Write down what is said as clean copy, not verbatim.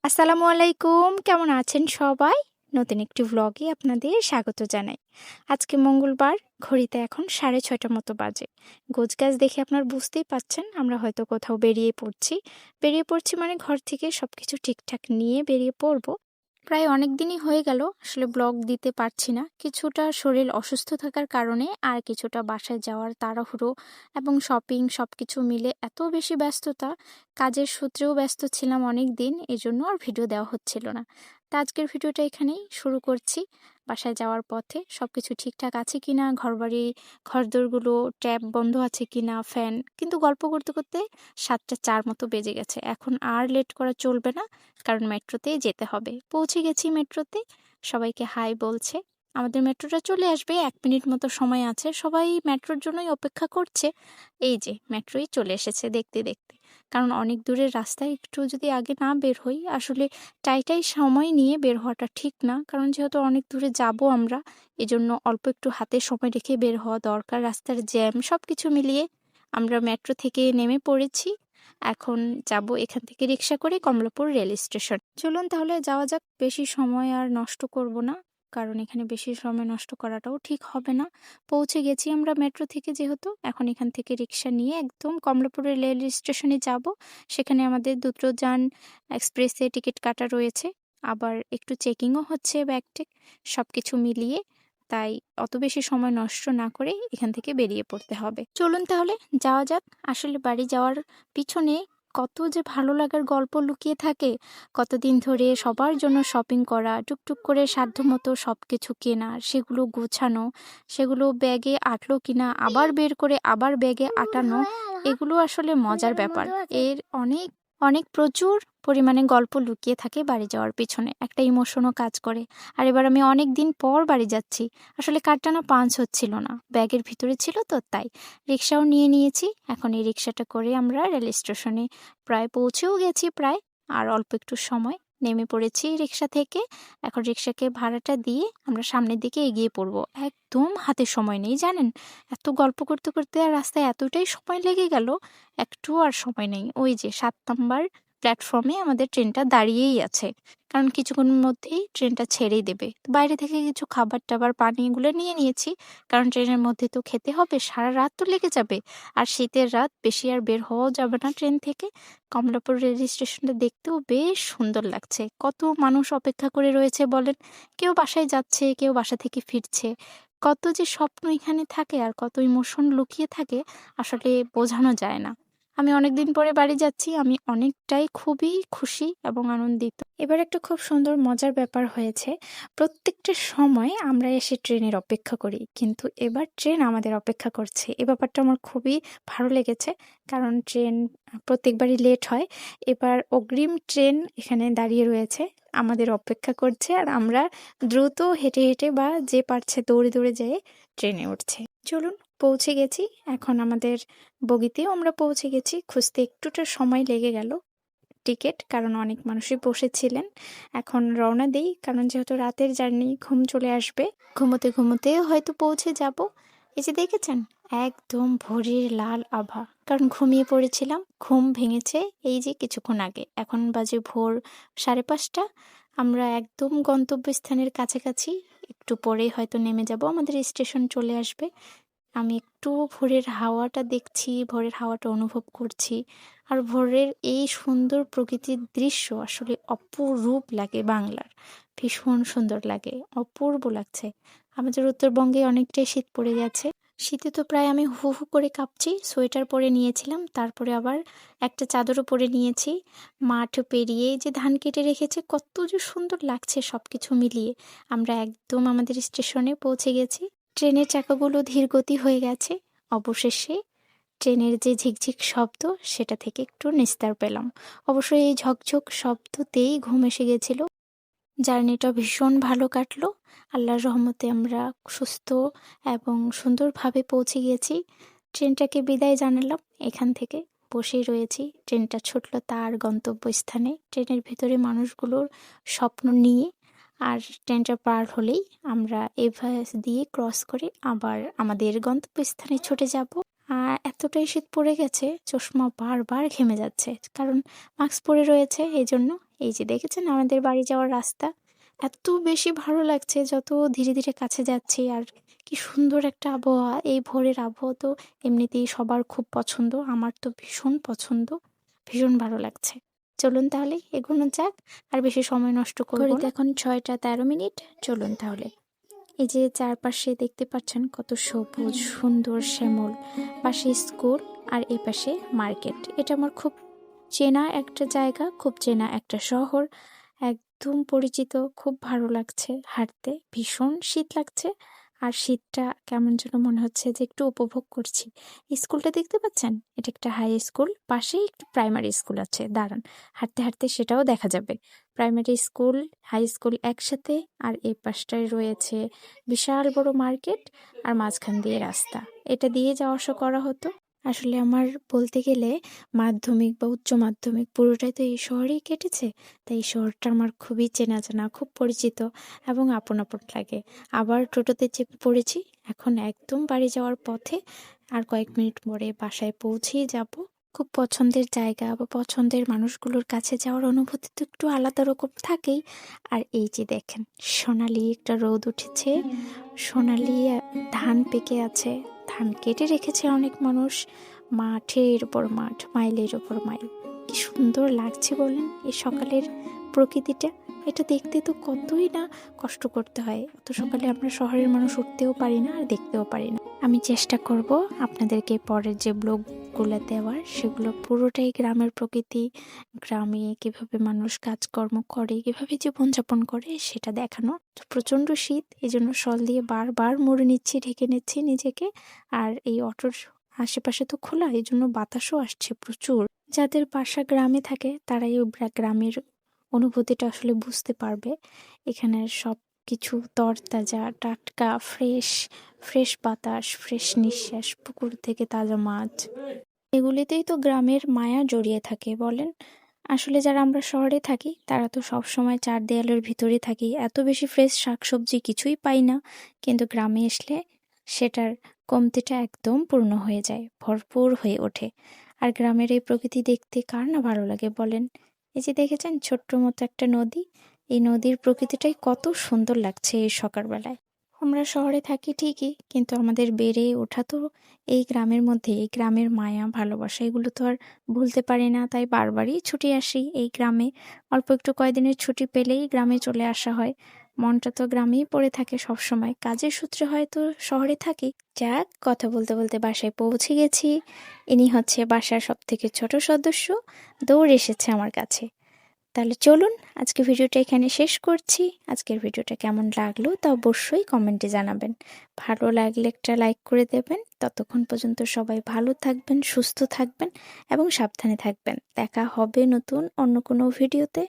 আসসালামু আলাইকুম। কেমন আছেন সবাই? নতুন একটি ভ্লগে আপনাদের স্বাগত জানাই। আজকে মঙ্গলবার, ঘড়িতে এখন 6:30 মতো বাজে। গোছগাছ দেখে আপনারা বুঝতেই পারছেন আমরা হয়তো কোথাও বেরিয়ে পড়ছি। বেরিয়ে পড়ছি মানে ঘর থেকে সবকিছু ঠিকঠাক নিয়ে বেরিয়ে পড়ব। প্রায় অনেক দিনই হয়ে গেল আসলে ব্লগ দিতে পারছি না। কিছুটা শরীর অসুস্থ থাকার কারণে আর কিছুটা বাসায় যাওয়ার তাড়াহুড়ো এবং শপিং সবকিছু মিলে এত বেশি ব্যস্ততা, কাজের সূত্রেও ব্যস্ত ছিলাম অনেক দিন, এজন্য আর ভিডিও দেওয়া হচ্ছিল না। তা আজকের ভিডিওটা এখানেই শুরু করছি। বাসায় যাওয়ার পথে সবকিছু ঠিকঠাক আছে কিনা, ঘরবাড়ি ঘরদোরগুলো ট্যাপ বন্ধ আছে কিনা, ফ্যান, কিন্তু গল্প করতে করতে 7:04 মতো বেজে গেছে। এখন আর লেট করা চলবে না, কারণ মেট্রোতেই যেতে হবে। পৌঁছে গেছি মেট্রোতে, সবাইকে হাই বলছে। আমাদের মেট্রোটা চলে আসবে, 1 মিনিট মতো সময় আছে। সবাই মেট্রোর জন্যই অপেক্ষা করছে। এই যে মেট্রোই চলে এসেছে দেখতে দেখতে। কারণ অনেক দূরের রাস্তায় একটু যদি আগে না বের হই, আসলে টাইটাই সময় নিয়ে বের হওয়াটা ঠিক না। কারণ যেহেতু অনেক দূরে যাব আমরা, এজন্য অল্প একটু হাতে সময় রেখে বের হওয়া দরকার। রাস্তার জ্যাম সবকিছু মিলিয়ে আমরা মেট্রো থেকে নেমে পড়েছি। এখন যাব এখান থেকে রিক্সা করে কমলাপুর রেল স্টেশন। চলুন তাহলে যাওয়া যাক। বেশি সময় আর নষ্ট করব না, কারণ এখানে বেশি সময় নষ্ট করাটাও ঠিক হবে না। পৌঁছে গেছি আমরা মেট্রো থেকে, যেহেতু এখন এখান থেকে রিক্সা নিয়ে একদম কমলাপুরের রেল স্টেশনে যাব। সেখানে আমাদের দ্রুতযান এক্সপ্রেসে টিকিট কাটা রয়েছে, আবার একটু চেকিংও হচ্ছে ব্যাগটেক, সবকিছু মিলিয়ে। তাই অত বেশি সময় নষ্ট না করে এখান থেকে বেরিয়ে পড়তে হবে। চলুন তাহলে যাওয়া যাক। আসলে বাড়ি যাওয়ার পিছনে কত যে ভালো লাগার গল্প লুকিয়ে থাকে। কতদিন ধরে সবার জন্য শপিং করা, টুকটুক করে সাধ্যমতো সবকিছু কেনা, সেগুলো গোছানো, সেগুলো ব্যাগে আটলো কিনা আবার বের করে আবার ব্যাগে আটানো, এগুলো আসলে মজার ব্যাপার। এর অনেক অনেক প্রচুর পরিমাণে গল্প লুকিয়ে থাকে বাড়ি যাওয়ার পিছনে, একটা ইমোশনও কাজ করে। আর এবার আমি অনেক দিন পর বাড়ি যাচ্ছি, আসলে কারটা না পাঞ্চ হচ্ছিল না, ব্যাগের ভিতরে ছিল তো তাই। রিক্সাও নিয়ে নিয়েছি, এখন এই রিক্সাটা করে আমরা রেল স্টেশনে প্রায় পৌঁছেও গেছি প্রায়। আর অল্প একটু সময়, নেমে পড়েছি রিক্সা থেকে। এখন রিক্সাকে ভাড়াটা দিয়ে আমরা সামনের দিকে এগিয়ে পড়ব। একদম হাতে সময় নেই জানেন, এত গল্প করতে করতে আর রাস্তায় এতটাই সময় লেগে গেল, একটু আর সময় নেই। ওই যে 7 নম্বর প্ল্যাটফর্মে আমাদের ট্রেনটা দাঁড়িয়েই আছে, কারণ কিছুক্ষণের মধ্যেই ট্রেনটা ছেড়েই দেবে। তো বাইরে থেকে কিছু খাবার টাবার পানি এগুলো নিয়ে নিয়েছি, কারণ ট্রেনের মধ্যে তো খেতে হবে, সারা রাত তো লেগে যাবে। আর শীতের রাত, বেশি আর বের হওয়াও যাবে না ট্রেন থেকে। কমলাপুর রেল স্টেশনটা দেখতেও বেশ সুন্দর লাগছে। কত মানুষ অপেক্ষা করে রয়েছে বলেন, কেউ বাসায় যাচ্ছে, কেউ বাসা থেকে ফিরছে। কত যে স্বপ্ন এখানে থাকে আর কত ইমোশন লুকিয়ে থাকে, আসলে বোঝানো যায় না। আমি অনেকদিন পরে বাড়ি যাচ্ছি, আমি অনেকটাই খুবই খুশি এবং আনন্দিত। এবার একটা খুব সুন্দর মজার ব্যাপার হয়েছে। প্রত্যেকটা সময় আমরা এসে ট্রেনের অপেক্ষা করি, কিন্তু এবার ট্রেন আমাদের অপেক্ষা করছে। এ ব্যাপারটা আমার খুবই ভালো লেগেছে, কারণ ট্রেন প্রত্যেকবারই লেট হয়। এবার অগ্রিম ট্রেন এখানে দাঁড়িয়ে রয়েছে, আমাদের অপেক্ষা করছে, আর আমরা দ্রুত হেঁটে হেঁটে বা যে পারছে দৌড়ে দৌড়ে যেয়ে ট্রেনে উঠছে। চলুন, পৌঁছে গেছি। এখন আমাদের বগিতেও আমরা পৌঁছে গেছি। খুঁজতে একটুটা সময় লেগে গেল টিকিট, কারণ অনেক মানুষই বসেছিলেন। এখন রওনা দেই, কারণ যেহেতু রাতের জার্নি, ঘুম চলে আসবে। ঘুমোতে ঘুমোতে হয়তো পৌঁছে যাব। এই যে দেখেছেন, একদম ভোরের লাল আভা, কারণ ঘুমিয়ে পড়েছিলাম, ঘুম ভেঙেছে এই যে কিছুক্ষণ আগে। এখন বাজে ভোর 5:30। আমরা একদম গন্তব্যস্থানের কাছাকাছি, একটু পরেই হয়তো নেমে যাব, আমাদের স্টেশন চলে আসবে। আমি একটু ভোরের হাওয়াটা দেখছি, ভোরের হাওয়াটা অনুভব করছি। আর ভোরের এই সুন্দর প্রকৃতির দৃশ্য আসলে অপরূপ লাগে বাংলার। ভীষণ সুন্দর লাগে, অপূর্ব লাগছে। আমাদের উত্তরবঙ্গে অনেকটাই শীত পড়ে গেছে। শীতে তো প্রায় আমি হু হু করে কাঁপছি। সোয়েটার পরে নিয়েছিলাম, তারপরে আবার একটা চাদরও পরে নিয়েছি। মাঠ পেরিয়ে যে ধান কেটে রেখেছে, কত যে সুন্দর লাগছে সবকিছু মিলিয়ে। আমরা একদম আমাদের স্টেশনে পৌঁছে গেছি। ট্রেনের চাকাগুলো ধীরগতি হয়ে গেছে। অবশেষে ট্রেনের যে ঝিকঝিক শব্দ, সেটা থেকে একটু নিস্তার পেলাম। অবশ্যই এই ঝকঝক শব্দতেই ঘুম এসে গেছিল। জার্নিটা ভীষণ ভালো কাটলো। আল্লাহর রহমতে আমরা সুস্থ এবং সুন্দরভাবে পৌঁছে গিয়েছি। ট্রেনটাকে বিদায় জানালাম, এখান থেকে বসেই রয়েছি। ট্রেনটা ছুটলো তার গন্তব্যস্থানে, ট্রেনের ভিতরে মানুষগুলোর স্বপ্ন নিয়ে। আর ট্রেনটা পার হলেই আমরা এভারেস দিয়ে ক্রস করে আবার আমাদের গন্তব্যস্থানে ছুটে যাব। আর এতটাই শীত পড়ে গেছে, চশমা বারবার ঘেমে যাচ্ছে, কারণ মাস্ক পরে রয়েছে এই জন্য। এই যে দেখেছেন আমাদের বাড়ি যাওয়ার রাস্তা। এত বেশি ভালো লাগছে যত ধীরে ধীরে কাছে যাচ্ছি। আর কি সুন্দর একটা আবহাওয়া! এই ভোরের আবহাওয়া তো এমনিতেই সবার খুব পছন্দ, আমার তো ভীষণ পছন্দ, ভীষণ ভালো লাগছে। চলুন তাহলে এগোনো যাক, আর বেশি সময় নষ্ট করব ঘড়িতে না। এখন 6টা 13 মিনিট। চলুন তাহলে। এই যে চারপাশে দেখতে পাচ্ছেন কত সবুজ সুন্দর শ্যামল, পাশে স্কুল আর এ পাশে মার্কেট। এটা আমার খুব চেনা একটা জায়গা, খুব চেনা একটা শহর, একদম পরিচিত। খুব ভালো লাগছে হাঁটতে, ভীষণ শীত লাগছে, আর শীতটা কেমন যেন মনে হচ্ছে যে একটু উপভোগ করছি। স্কুলটা দেখতে পাচ্ছেন, এটা একটা হাই স্কুল, পাশেই একটু প্রাইমারি স্কুল আছে, দাঁড়ান হাঁটতে হাঁটতে সেটাও দেখা যাবে। প্রাইমারি স্কুল হাই স্কুল একসাথে, আর এই পাশটায় রয়েছে বিশাল বড় মার্কেট, আর মাঝখান দিয়ে রাস্তা। এটা দিয়ে যাওয়া আসা করা হতো। আসলে আমার বলতে গেলে মাধ্যমিক বা উচ্চ মাধ্যমিক পুরোটাই তো এই শহরেই কেটেছে, তাই এই শহরটা আমার খুবই চেনা জানা, খুব পরিচিত এবং আপন আপন লাগে। আবার টোটোতে চেপে পড়েছি, এখন একদম বাড়ি যাওয়ার পথে, আর কয়েক মিনিট পরে বাসায় পৌঁছেই যাব। খুব পছন্দের জায়গা বা পছন্দের মানুষগুলোর কাছে যাওয়ার অনুভূতি তো একটু আলাদা রকম থাকেই। আর এই যে দেখেন সোনালি একটা রোদ উঠেছে, সোনালি ধান পেকে আছে, ধান কেটে রেখেছে অনেক মানুষ, মাঠের উপর মাঠ, মাইলের উপর মাইল। কি সুন্দর লাগছে বলেন এই সকালের প্রকৃতিটা। এটা দেখতে তো কতই না কষ্ট করতে হয়, অত সকালে আমরা শহরের মানুষ উঠতেও পারি না আর দেখতেও পারি না। আমি চেষ্টা করব আপনাদেরকে পরের যে ব্লগগুলো দেওয়ার, সেগুলো পুরোটাই গ্রামের প্রকৃতি, গ্রামে কিভাবে মানুষ কাজকর্ম করে, কিভাবে জীবনযাপন করে সেটা দেখানো। তো প্রচণ্ড শীত, এই জন্য শল দিয়ে বারবার মুড়ে নিচ্ছি, ঢেকে নিচ্ছি নিজেকে। আর এই অটোর আশেপাশে তো খোলা, এই জন্য বাতাসও আসছে প্রচুর। যাদের বাসা গ্রামে থাকে তারাই ওই গ্রামের অনুভূতিটা আসলে বুঝতে পারবে। এখানের সব কিছু তরতাজা, টাটকা, ফ্রেশ, ফ্রেশ বাতাস, ফ্রেশ নিঃশ্বাস, পুকুর থেকে তাজা মাছ, এগুলিতেই তো গ্রামের মায়া জড়িয়ে থাকে বলেন। আসলে যারা আমরা শহরে থাকি তারা তো সব সময় চার দেয়ালের ভিতরে থাকি, এত বেশি ফ্রেশ শাকসবজি কিছুই পাই না। কিন্তু গ্রামে আসলে সেটার কমতিটা একদম পূর্ণ হয়ে যায়, ভরপুর হয়ে ওঠে। আর গ্রামের এই প্রকৃতি দেখতে কার না ভালো লাগে বলেন। এই যে দেখেছেন ছোট্ট মতো একটা নদী, এই নদীর প্রকৃতিটাই কত সুন্দর লাগছে এই সকালবেলায়। আমরা শহরে থাকি ঠিকই, কিন্তু আমাদের বেড়ে ওঠা তো এই গ্রামের মধ্যে। এই গ্রামের মায়া ভালোবাসা এগুলো তো আর ভুলতে পারি না, তাই বারবারই ছুটে আসি এই গ্রামে। অল্প একটু কয়দিনের ছুটি পেলেই গ্রামে চলে আসা হয়। মনটা তো গ্রামেই পড়ে থাকে সব সময়, কাজের সূত্রে হয়তো শহরে থাকি। যাক, কথা বলতে বলতে বাসায় পৌঁছে গেছি। ইনি হচ্ছে বাসার সব থেকে ছোট সদস্য, দৌড় এসেছে আমার কাছে। তাহলে চলুন আজকে ভিডিওটা এখানে শেষ করছি। আজকের ভিডিওটা কেমন লাগলো তা অবশ্যই কমেন্টে জানাবেন। ভালো লাগলে একটা লাইক করে দেবেন। ততক্ষণ পর্যন্ত সবাই ভালো থাকবেন, সুস্থ থাকবেন এবং সাবধানে থাকবেন। দেখা হবে নতুন অন্য কোনো ভিডিওতে।